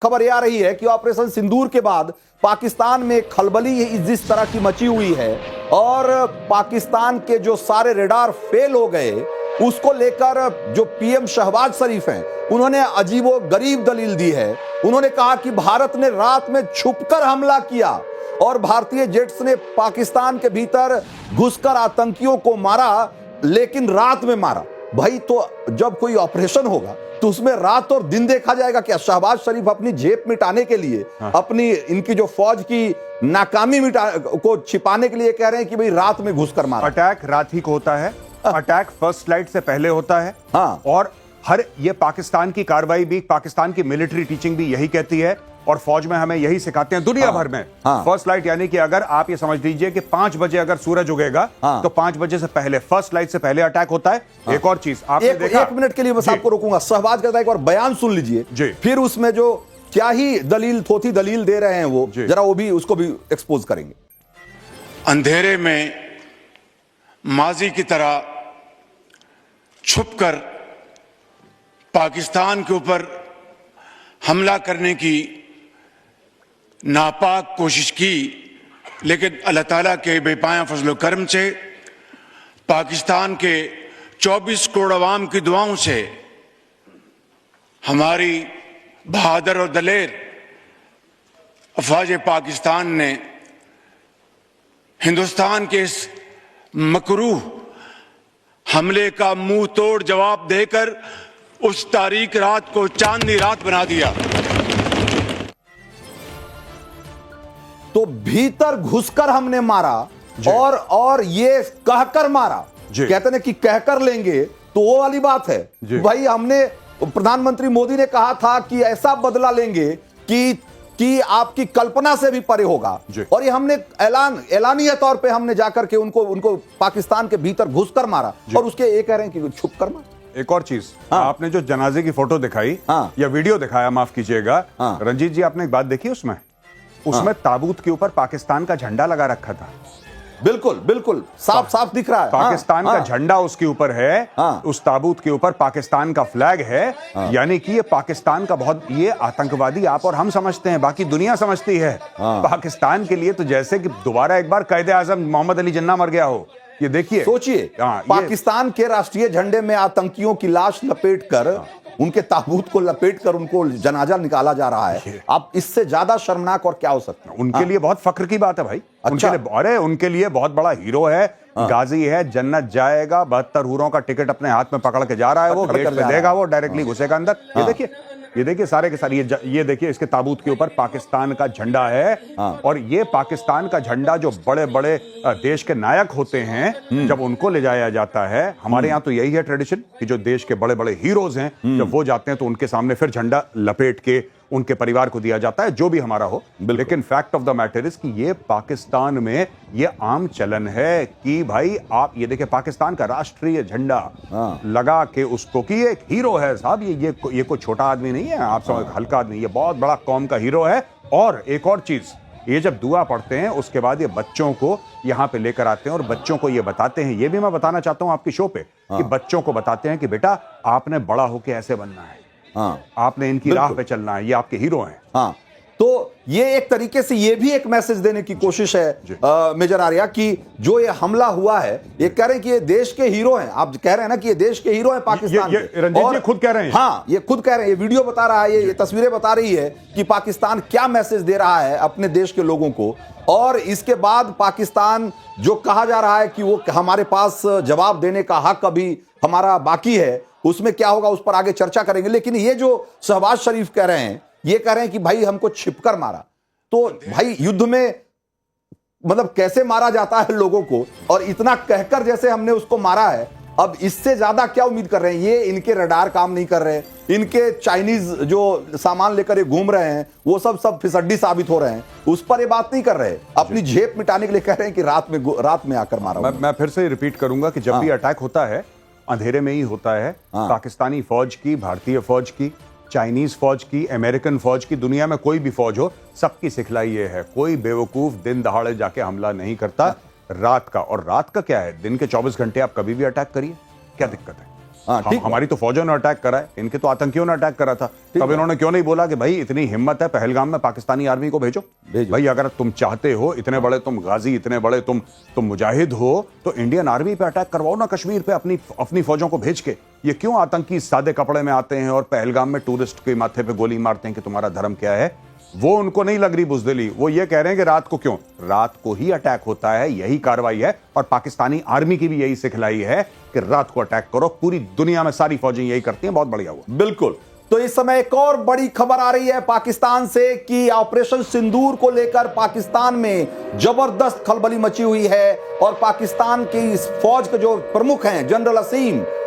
खबर यह आ रही है कि ऑपरेशन सिंदूर के बाद पाकिस्तान में खलबली जिस तरह की मची हुई है और पाकिस्तान के जो सारे रेडार फेल हो गए, उसको लेकर जो पीएम शहबाज शरीफ हैं, उन्होंने अजीबो गरीब दलील दी है। उन्होंने कहा कि भारत ने रात में छुपकर हमला किया और भारतीय जेट्स ने पाकिस्तान के भीतर घुसकर आतंकियों को मारा, लेकिन रात में मारा। भाई, तो जब कोई ऑपरेशन होगा तो उसमें रात और दिन देखा जाएगा क्या? शहबाज शरीफ अपनी जेब मिटाने के लिए, अपनी इनकी जो फौज की नाकामी को छिपाने के लिए कह रहे हैं कि भाई रात में घुसकर मारा। अटैक रात ही को होता है, अटैक फर्स्ट लाइट से पहले होता है। और हर ये पाकिस्तान की कार्रवाई भी, पाकिस्तान की मिलिट्री टीचिंग भी यही कहती है और फौज में हमें यही सिखाते हैं दुनिया भर में। फर्स्ट लाइट यानी कि अगर आप ये समझ लीजिए कि 5 बजे अगर सूरज उगेगा तो 5 बजे से पहले, फर्स्ट लाइट से पहले अटैक होता है। एक और चीज आपने देखा, 1 मिनट के लिए बस आपको रोकूंगा। शहबाज कहता है एक बार बयान सुन लीजिए, फिर उसमें जो क्या ही दलील, थोथी दलील दे रहे हैं वो जरा वो भी, उसको भी एक्सपोज करेंगे। अंधेरे में माजी की तरह छुपकर पाकिस्तान के ऊपर हमला करने की नापाक कोशिश की, लेकिन अल्लाह ताला के बेपाया फजलो करम से, पाकिस्तान के 24 करोड़ अवाम की दुआओं से हमारी बहादुर और दलेर अफवाज पाकिस्तान ने हिंदुस्तान के इस मकरूह हमले का मुंह तोड़ जवाब देकर उस तारीख रात को चांदनी रात बना दिया। तो भीतर घुसकर हमने मारा और ये कहकर मारा। कहते हैं कि कहकर लेंगे तो वो वाली बात है भाई। हमने, प्रधानमंत्री मोदी ने कहा था कि ऐसा बदला लेंगे कि आपकी कल्पना से भी परे होगा, और ये हमने ऐलानिया तौर पे हमने जाकर के उनको पाकिस्तान के भीतर घुसकर मारा, और उसके ये कह रहे हैं कि छुप कर मारा। एक और चीज, आपने जो जनाजे की फोटो दिखाई या वीडियो दिखाया, माफ कीजिएगा रंजीत जी, आपने एक बात देखी उसमें ताबूत के ऊपर पाकिस्तान का झंडा लगा रखा था। बिल्कुल बिल्कुल साफ साफ दिख रहा है, पाकिस्तान का झंडा उसके ऊपर है। उस ताबूत के ऊपर पाकिस्तान का फ्लैग है। यानी कि ये पाकिस्तान का बहुत, ये आतंकवादी आप और हम समझते हैं, बाकी दुनिया समझती है। पाकिस्तान के लिए तो जैसे कि दोबारा एक बार कायदे आजम मोहम्मद अली जिन्ना मर गया हो। ये देखिए, सोचिए, पाकिस्तान के राष्ट्रीय झंडे में आतंकियों की लाश लपेटकर, उनके ताबूत को लपेटकर उनको जनाजा निकाला जा रहा है। अब इससे ज्यादा शर्मनाक और क्या हो सकता है? उनके लिए बहुत फख्र की बात है भाई। अरे उनके लिए बहुत बड़ा हीरो है, गाजी है, जन्नत जाएगा। 72 हूरों का टिकट अपने हाथ में पकड़ के जा रहा है, वो गेट पे देगा, वो डायरेक्टली घुसेगा अंदर। ये देखिए सारे के सारे, ये देखिए इसके ताबूत के ऊपर पाकिस्तान का झंडा है। और ये पाकिस्तान का झंडा जो बड़े बड़े देश के नायक होते हैं, जब उनको ले जाया जाता है, हमारे यहाँ तो यही है ट्रेडिशन कि जो देश के बड़े बड़े हीरोज हैं, जब वो जाते हैं तो उनके सामने फिर झंडा लपेट के उनके परिवार को दिया जाता है, जो भी हमारा हो। लेकिन fact of the matter is कि ये पाकिस्तान में ये आम चलन है कि भाई आप ये देखिए, पाकिस्तान का राष्ट्रीय झंडा लगा के उसको, कि ये एक हीरो है साहब, ये कोई छोटा आदमी नहीं है, आप समझ, हल्का आदमी, ये बहुत बड़ा कौम का हीरो है। और एक और चीज, ये जब दुआ पढ़ते हैं उसके बाद ये बच्चों को यहां पे लेकर आते हैं और बच्चों को ये बताते हैं, ये भी मैं बताना चाहता हूं आपकी शो पे, कि बच्चों को बताते हैं कि बेटा आपने बड़ा होके ऐसे बनना है, आपने इनकी राह पे चलना है, ये आपके हीरो हैं। तो ये एक तरीके से ये भी एक मैसेज देने की कोशिश है मेजर आर्या, कि जो ये हमला हुआ है, ये कह रहे हैं कि ये देश के हीरो हैं। आप कह रहे हैं ना कि ये देश के हीरो हैं पाकिस्तान के, रंजीत जी खुद कह रहे हैं। ये खुद कह रहे हैं, ये वीडियो बता रहा है, ये तस्वीरें बता रही है कि पाकिस्तान क्या मैसेज दे रहा है अपने देश के लोगों को। और इसके बाद पाकिस्तान, जो कहा जा रहा है कि वो हमारे पास जवाब देने का हक अभी हमारा बाकी है, उसमें क्या होगा उस पर आगे चर्चा करेंगे। लेकिन ये जो शहबाज शरीफ कह रहे हैं, ये कह रहे हैं कि भाई हमको छिपकर मारा। तो भाई युद्ध में मतलब कैसे मारा जाता है लोगों को, और इतना कहकर जैसे हमने उसको मारा है, अब इससे ज्यादा क्या उम्मीद कर रहे हैं? ये इनके रडार काम नहीं कर रहे, इनके चाइनीज जो सामान लेकर ये घूम रहे हैं वो सब फिसड्डी साबित हो रहे हैं, उस पर ये बात नहीं कर रहे। अपनी जेब मिटाने के लिए कह रहे हैं कि रात में आकर मारा। मैं फिर से रिपीट करूंगा कि जब भी अटैक होता है अंधेरे में ही होता है। पाकिस्तानी फौज की, भारतीय फौज की, चाइनीज फौज की, अमेरिकन फौज की, दुनिया में कोई भी फौज हो, सबकी सिखलाई ये है, कोई बेवकूफ दिन दहाड़े जाके हमला नहीं करता। रात का, और रात का क्या है, दिन के 24 घंटे आप कभी भी अटैक करिए, क्या दिक्कत है? हाँ, ठीक है। हमारी तो फौजों ने अटैक करा है, इनके तो आतंकियों ने अटैक करा था। तब इन्होंने क्यों नहीं बोला कि भाई इतनी हिम्मत है, पहलगाम में पाकिस्तानी आर्मी को भेजो। भाई अगर तुम चाहते हो, इतने बड़े तुम गाजी, इतने बड़े तुम मुजाहिद हो, तो इंडियन आर्मी पे अटैक करवाओ ना, कश्मीर पे अपनी फौजों को भेज के। ये क्यों आतंकी सादे कपड़े में आते हैं और पहलगाम में टूरिस्ट के माथे पे गोली मारते हैं कि तुम्हारा धर्म क्या है? वो उनको नहीं लग रही बुजदिली, वो ये कह रहे हैं कि रात को क्यों, रात को ही अटैक होता है, यही कार्रवाई है। और पाकिस्तानी आर्मी की भी यही सिखलाई है कि रात को अटैक करो। पूरी दुनिया में सारी फौजें यही करती हैं। बहुत बढ़िया हुआ। बिल्कुल। तो इस समय एक और बड़ी खबर आ रही है पाकिस्तान से कि ऑपरेशन सिंदूर को लेकर पाकिस्तान में जबरदस्त खलबली मची हुई है और पाकिस्तान की इस फौज के जो प्रमुख हैं जनरल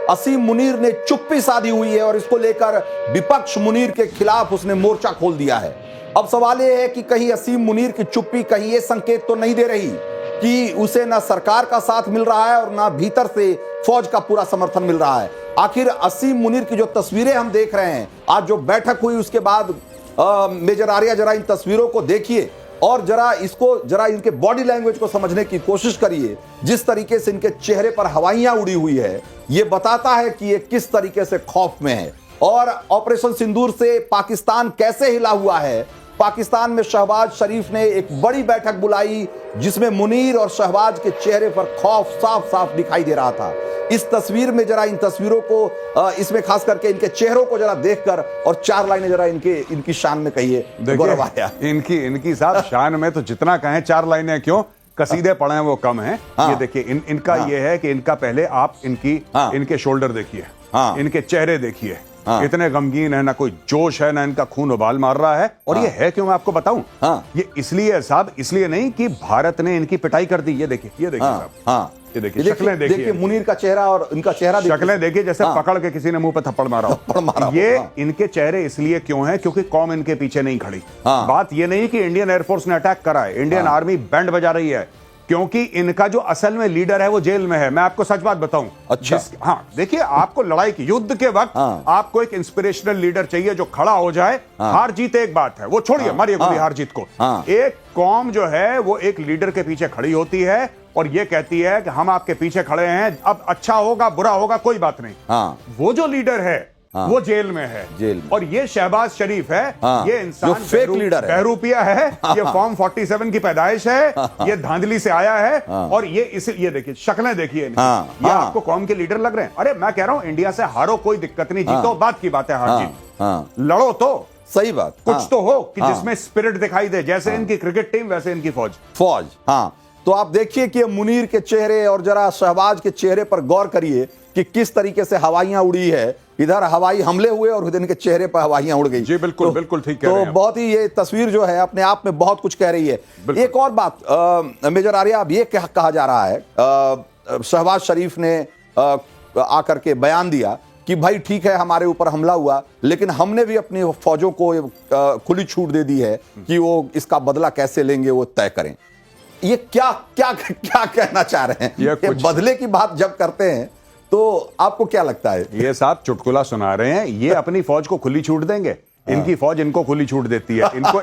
असीम मुनीर ने चुप्पी साधी हुई है और इसको लेकर विपक्ष मुनीर के खिलाफ उसने मोर्चा खोल दिया है। अब सवाल यह है कि कहीं असीम मुनीर की चुप्पी कहीं यह संकेत तो नहीं दे रही कि उसे ना सरकार का साथ मिल रहा है और ना भीतर से फौज का पूरा समर्थन मिल रहा है। आखिर असीम मुनीर की जो तस्वीरें हम देख रहे हैं, आज जो बैठक हुई उसके बाद मेजर आर्या जरा इन तस्वीरों को देखिए और जरा इनके बॉडी लैंग्वेज को समझने की कोशिश करिए। जिस तरीके से इनके चेहरे पर हवाइयां उड़ी हुई है, ये बताता है कि ये किस तरीके से खौफ में है। और ऑपरेशन सिंदूर से पाकिस्तान कैसे हिला हुआ है। पाकिस्तान में शहबाज शरीफ ने एक बड़ी बैठक बुलाई जिसमें मुनीर और शहबाज के चेहरे पर खौफ साफ साफ दिखाई दे रहा था। इस तस्वीर में जरा इन तस्वीरों को इसमें खास करके इनके चेहरों को जरा देखकर और 4 लाइनें जरा इनकी शान में कहिए। गौरव आर्या, इनकी साहब शान में तो जितना कहें 4 लाइनें क्यों, कसीदे पढ़े हैं वो कम है। हाँ। ये देखिए इनका ये है कि इनका पहले आप इनके शोल्डर देखिए, इनके चेहरे देखिए, इतने गमगीन है, ना कोई जोश है, ना इनका खून उबाल मार रहा है। और ये है क्यों, मैं आपको बताऊं। ये इसलिए है साहब, इसलिए नहीं कि भारत ने इनकी पिटाई कर दी। ये देखिए साहब, ये देखिए शक्लें देखिए, मुनीर का चेहरा और इनका चेहरा शक्लें देखिए, जैसे पकड़ के किसी ने मुंह पे थप्पड़ मारा। ये इनके चेहरे इसलिए क्यों हैं, क्योंकि कौम इनके पीछे नहीं खड़ी। बात ये नहीं कि इंडियन एयरफोर्स ने अटैक करा है, इंडियन आर्मी बैंड बजा रही है, क्योंकि इनका जो असल में लीडर है वो जेल में है। मैं आपको सच बात बताऊं। अच्छा। हाँ, देखिए आपको लड़ाई की, युद्ध के वक्त आपको एक इंस्पिरेशनल लीडर चाहिए जो खड़ा हो जाए। हार जीत एक बात है, वो छोड़िए, मारिए गोली हार जीत को। एक कौम जो है वो एक लीडर के पीछे खड़ी होती है और ये कहती है कि हम आपके पीछे खड़े हैं, अब अच्छा होगा बुरा होगा कोई बात नहीं। वो जो लीडर है वो जेल में है, जेल में। और ये शहबाज शरीफ है, ये इंसान फेक लीडर है, बहरूपिया है, ये फॉर्म 47 की पैदाइश है, ये धांधली से आया है। और ये देखिए शक्लें देखिए, ये आपको कौम के लीडर लग रहे हैं। अरे मैं कह रहा हूं इंडिया से हारो कोई दिक्कत नहीं, जीतो बात की बात है, हार जीत लड़ो तो सही बात, कुछ तो हो कि जिसमें स्पिरिट दिखाई दे, जैसे इनकी क्रिकेट टीम वैसे इनकी फौज। तो आप देखिए कि मुनीर के चेहरे और जरा शहबाज के चेहरे पर गौर करिए कि किस तरीके से हवाइयां उड़ी है। इधर हवाई हमले हुए और उधर इनके चेहरे पर हवाइयां उड़ गई। जी बिल्कुल, बिल्कुल ठीक कह रहे हैं। तो बहुत ही ये तस्वीर जो है अपने आप में बहुत कुछ कह रही है। एक और बात मेजर आर्या, अब ये कहा जा रहा है, शहबाज शरीफ ने आकर के बयान दिया कि भाई ठीक है हमारे ऊपर हमला हुआ, लेकिन हमने भी अपनी फौजों को खुली छूट दे दी है कि वो इसका बदला कैसे लेंगे वो तय करें। ये क्या क्या क्या कहना चाह रहे हैं? ये बदले की बात जब करते हैं तो आपको क्या लगता है? ये साहब चुटकुला सुना रहे हैं, ये अपनी फौज को खुली छूट देंगे, इनकी फौज इनको खुली छूट देती है। इनको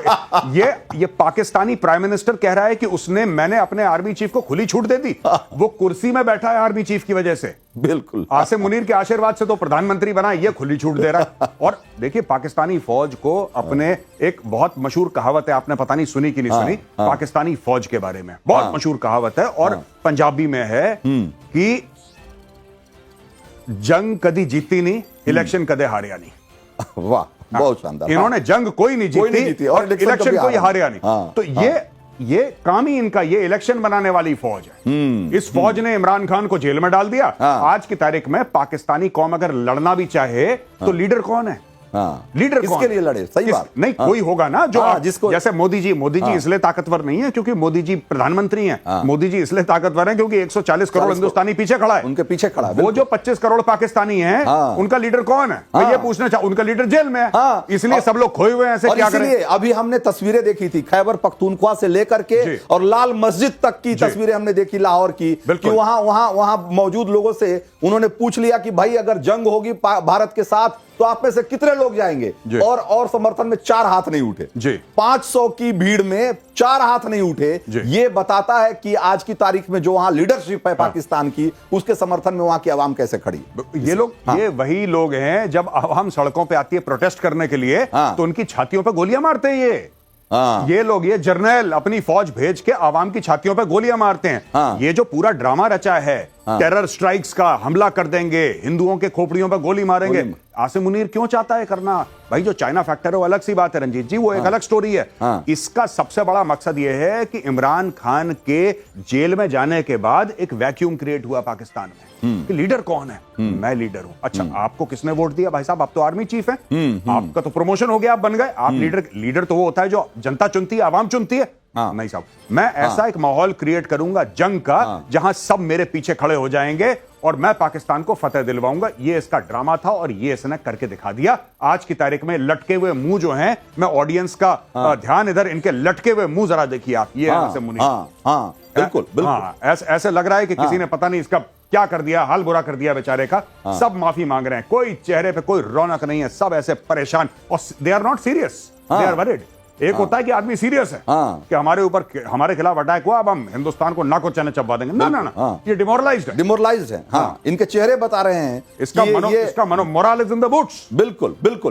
ये पाकिस्तानी प्राइम मिनिस्टर कह रहा है कि मैंने अपने आर्मी चीफ को खुली छूट दे दी। वो कुर्सी में बैठा है आर्मी चीफ की वजह से, बिल्कुल आसिम मुनीर के आशीर्वाद से तो प्रधानमंत्री बना, ये खुली छूट दे रहा है। और देखिए पाकिस्तानी फौज को अपने, एक बहुत मशहूर कहावत है, आपने पता नहीं सुनी कि नहीं सुनी, पाकिस्तानी फौज के बारे में बहुत मशहूर कहावत है और पंजाबी में है कि जंग कदी जीती नहीं, इलेक्शन कदे हारिया नहीं। वाह, बहुत शानदार। इन्होंने जंग कोई नहीं जीती और इलेक्शन कोई हारिया नहीं। तो ये काम ही इनका, ये इलेक्शन बनाने वाली फौज है। इस फौज ने इमरान खान को जेल में डाल दिया। आज की तारीख में पाकिस्तानी कौम अगर लड़ना भी चाहे तो लीडर कौन है? लीडर किसके लिए लड़े? सही बात नहीं, कोई होगा ना जो जिसको, जैसे मोदी जी इसलिए ताकतवर नहीं है क्योंकि मोदी जी प्रधानमंत्री हैं। मोदी जी इसलिए ताकतवर हैं क्योंकि 140 करोड़ हिंदुस्तानी पीछे खड़ा है, उनके पीछे खड़ा है। वो जो 25 करोड़ पाकिस्तानी हैं, उनका लीडर कौन है? मैं ये पूछना चाहूं, उनका लीडर जेल में है, इसलिए सब लोग खोए हुए हैं। ऐसे क्या करें? अभी हमने तस्वीरें देखी थी खैबर पख्तूनख्वा से लेकर के और लाल मस्जिद तक की तस्वीरें हमने देखी लाहौर की, कि वहां मौजूद लोगों से उन्होंने पूछ लिया कि भाई अगर जंग होगी भारत के साथ तो आप में से कितने लोग जाएंगे? जी। और समर्थन में 4 हाथ नहीं उठे। जी। 500 की भीड़ में 4 हाथ नहीं उठे। जी। ये बताता है कि आज की तारीख में जो वहां लीडरशिप है पाकिस्तान की, उसके समर्थन में वहां की आवाम कैसे खड़ी है। ये लोग, ये वही लोग हैं जब आवाम सड़कों पे आती है प्रोटेस्ट करने के लिए, हाँ। तो उनकी छातियों पे गोलियां मारते हैं हाँ। ये लोग, ये जर्नल अपनी फौज भेज के आवाम की छातियों पे गोलियां मारते हैं। हाँ। ये जो पूरा ड्रामा रचा है, टेरर स्ट्राइक्स का, हमला कर देंगे, हिंदुओं के खोपड़ियों पे गोली मारेंगे, आसिम मुनीर क्यों चाहता है करना? भाई जो चाइना फैक्टर है वो अलग सी बात है रंजीत जी, वो एक अलग स्टोरी है। इसका सबसे बड़ा मकसद ये है कि इमरान खान के जेल में जाने के बाद एक वैक्यूम क्रिएट हुआ पाकिस्तान में कि लीडर कौन है? मैं लीडर हूं। अच्छा, आपको किसने वोट दिया भाई साहब? आप तो आर्मी चीफ हैं, आपका तो प्रमोशन हो गया, आप बन गए। आप लीडर तो वो होता है जो जनता चुनती है, आवाम चुनती है। नहीं साहब, मैं ऐसा एक माहौल क्रिएट करूंगा जंग का, जहां सब मेरे पीछे खड़े हो जाएंगे और मैं पाकिस्तान को फतेह दिलवाऊंगा। ये इसका ड्रामा था और ये इसने करके दिखा दिया। आज की तारीख में लटके हुए मुंह जो हैं, मैं ऑडियंस का ध्यान इधर, इनके लटके हुए मुंह जरा देखिए आप। ये आसिम मुनीर, बिल्कुल बिल्कुल ऐसे लग रहा है कि किसी ने पता नहीं इसका क्या कर दिया, हाल बुरा कर दिया बेचारे का। सब माफी मांग रहे हैं, कोई चेहरे पे कोई रौनक नहीं है, सब ऐसे परेशान, और they are not serious, they are worried. एक होता है कि आदमी सीरियस है कि हमारे ऊपर, हमारे खिलाफ अटैक हुआ, अब हम हिंदुस्तान को नाको चने चबा देंगे। ना ना ना, ये डिमोरलाइज्ड है। इनके चेहरे बता रहे हैं इसका moral is in the boots. बिल्कुल बिल्कुल।